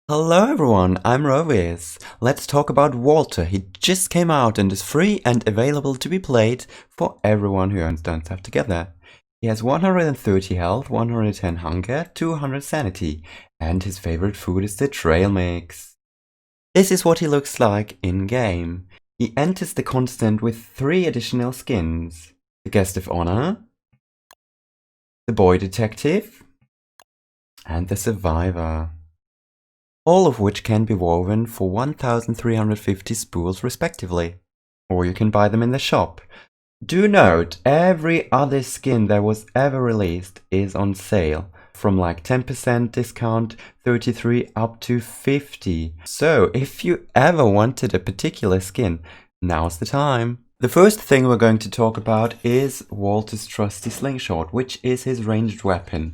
Hello everyone, I'm Rovis. Let's talk about Walter. He just came out and is free and available to be played for everyone who owns Don't Starve Together. He has 130 health, 110 hunger, 200 sanity, and his favorite food is the trail mix. This is what he looks like in-game. He enters the constant with 3 additional skins. The Guest of Honor, the Boy Detective, and the Survivor. All of which can be woven for 1,350 spools respectively. Or you can buy them in the shop. Do note, every other skin that was ever released is on sale. From like 10% discount, 33 up to 50. So if you ever wanted a particular skin, now's the time. The first thing we're going to talk about is Walter's trusty slingshot, which is his ranged weapon.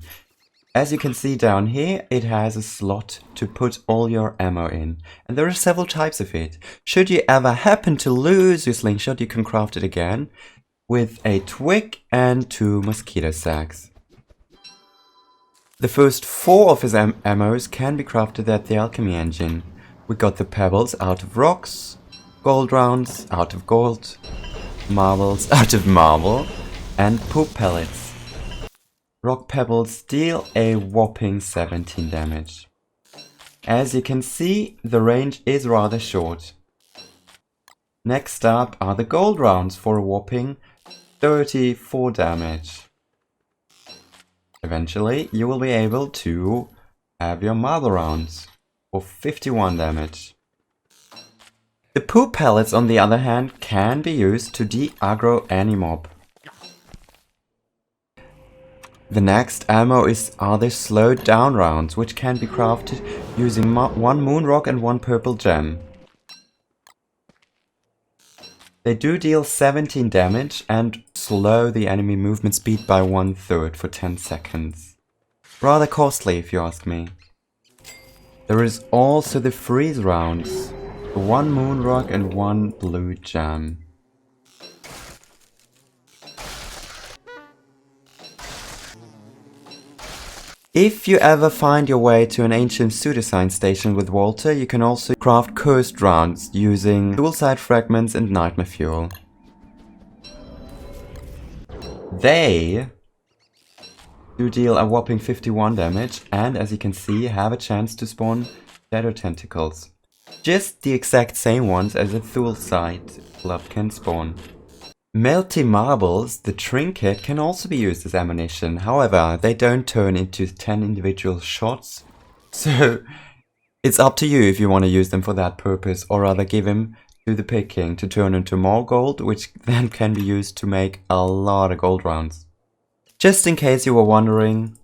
As you can see down here, it has a slot to put all your ammo in, and there are several types of it. Should you ever happen to lose your slingshot, you can craft it again with a twig and 2 mosquito sacks. The first 4 of his ammos can be crafted at the alchemy engine. We got the pebbles out of rocks, gold rounds out of gold, marbles out of marble, and poop pellets. Rock pebbles deal a whopping 17 damage. As you can see, the range is rather short. Next up are the gold rounds for a whopping 34 damage. Eventually, you will be able to have your marble rounds for 51 damage. The poop pellets, on the other hand, can be used to de-aggro any mob. The next ammo are the slowed down rounds, which can be crafted using 1 moon rock and 1 purple gem. They do deal 17 damage and slow the enemy movement speed by 1/3 for 10 seconds. Rather costly if you ask me. There is also the freeze rounds, 1 moon rock and 1 blue gem. If you ever find your way to an ancient pseudoscience station with Walter, you can also craft cursed rounds using dual-side fragments and nightmare fuel. They do deal a whopping 51 damage and, as you can see, have a chance to spawn shadow tentacles. Just the exact same ones as a dual-side club can spawn. Melty marbles, the trinket, can also be used as ammunition, however, they don't turn into 10 individual shots, so it's up to you if you want to use them for that purpose, or rather give them to the picking to turn into more gold, which then can be used to make a lot of gold rounds. Just in case you were wondering,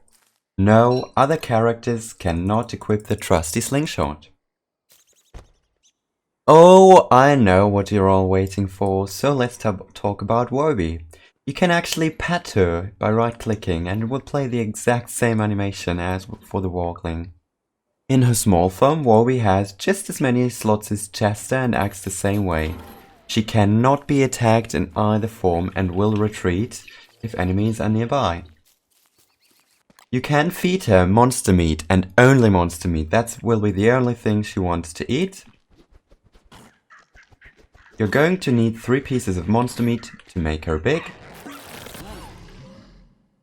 no, other characters cannot equip the trusty slingshot. Oh, I know what you're all waiting for, so let's talk about Woby. You can actually pet her by right-clicking and it will play the exact same animation as for the walkling. In her small form, Woby has just as many slots as Chester and acts the same way. She cannot be attacked in either form and will retreat if enemies are nearby. You can feed her monster meat and only monster meat, that will be the only thing she wants to eat. You're going to need 3 pieces of monster meat to make her big.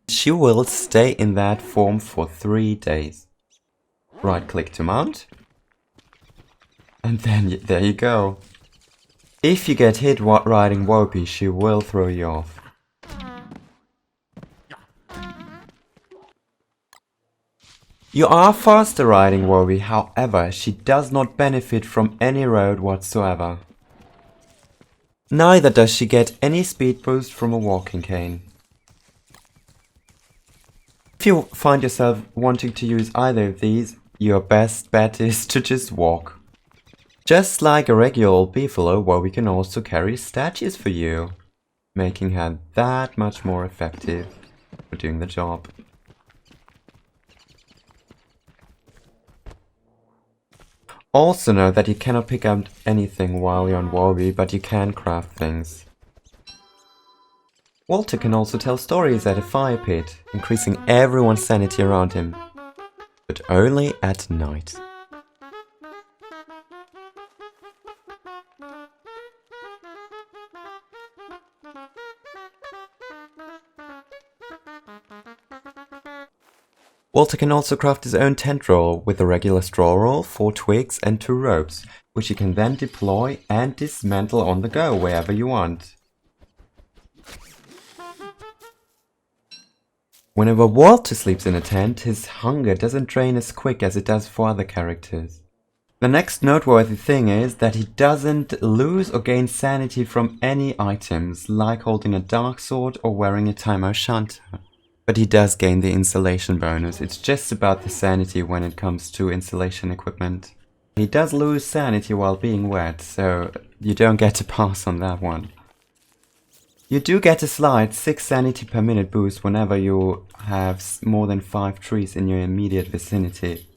She will stay in that form for 3 days. Right click to mount. And then there you go. If you get hit riding Woby, she will throw you off. You are faster riding Woby, however, she does not benefit from any road whatsoever. Neither does she get any speed boost from a walking cane. If you find yourself wanting to use either of these, your best bet is to just walk. Just like a regular old beefalo, Woby can also carry statues for you, making her that much more effective for doing the job. Also know that you cannot pick up anything while you're on Woby, but you can craft things. Walter can also tell stories at a fire pit, increasing everyone's sanity around him. But only at night. Walter can also craft his own tent roll with a regular straw roll, 4 twigs and 2 ropes, which he can then deploy and dismantle on the go wherever you want. Whenever Walter sleeps in a tent, his hunger doesn't drain as quick as it does for other characters. The next noteworthy thing is that he doesn't lose or gain sanity from any items, like holding a dark sword or wearing a Time Shanta. But he does gain the insulation bonus. It's just about the sanity when it comes to insulation equipment. He does lose sanity while being wet, so you don't get a pass on that one. You do get a slight 6 sanity per minute boost whenever you have more than 5 trees in your immediate vicinity.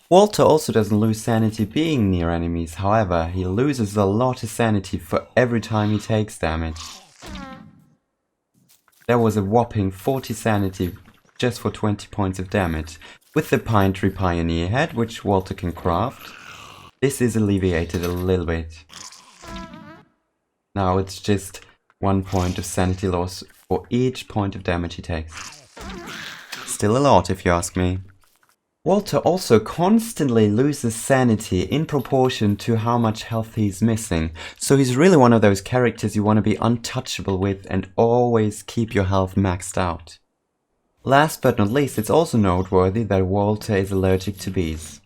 Walter also doesn't lose sanity being near enemies, however, he loses a lot of sanity for every time he takes damage. There was a whopping 40 sanity just for 20 points of damage. With the Pine Tree Pioneer head, which Walter can craft, this is alleviated a little bit. Now it's just 1 point of sanity loss for each point of damage he takes. Still a lot if you ask me. Walter also constantly loses sanity in proportion to how much health he's missing, so he's really one of those characters you want to be untouchable with and always keep your health maxed out. Last but not least, it's also noteworthy that Walter is allergic to bees.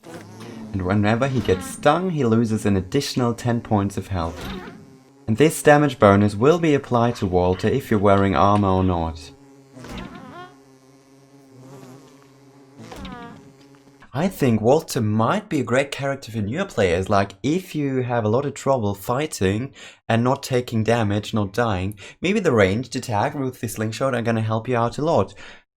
And whenever he gets stung, he loses an additional 10 points of health. And this damage bonus will be applied to Walter if you're wearing armor or not. I think Walter might be a great character for newer players, like if you have a lot of trouble fighting and not taking damage, not dying, maybe the ranged attack with the slingshot are gonna help you out a lot.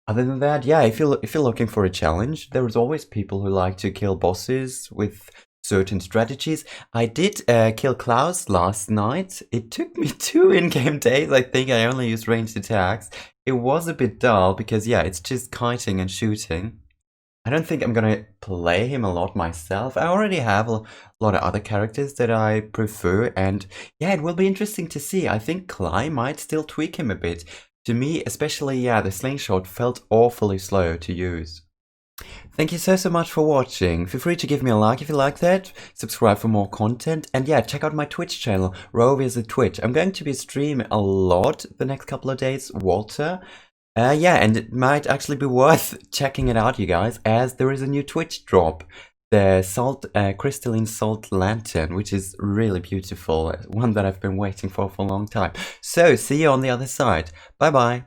Other than that, yeah, if you're looking for a challenge, there is always people who like to kill bosses with certain strategies. I did kill Klaus last night. It took me 2 in-game days. I think I only used ranged attacks. It was a bit dull because, yeah, it's just kiting and shooting. I don't think I'm gonna play him a lot myself. I already have a lot of other characters that I prefer, and yeah, it will be interesting to see. I think Klei might still tweak him a bit. To me, especially, yeah, the slingshot felt awfully slow to use. Thank you so much for watching. Feel free to give me a like if you like that, subscribe for more content, and yeah, check out my Twitch channel, Rovius at Twitch. I'm going to be streaming a lot the next couple of days, Walter. Yeah, and it might actually be worth checking it out, you guys, as there is a new Twitch drop. The crystalline salt lantern, which is really beautiful. One that I've been waiting for a long time. So, see you on the other side. Bye bye.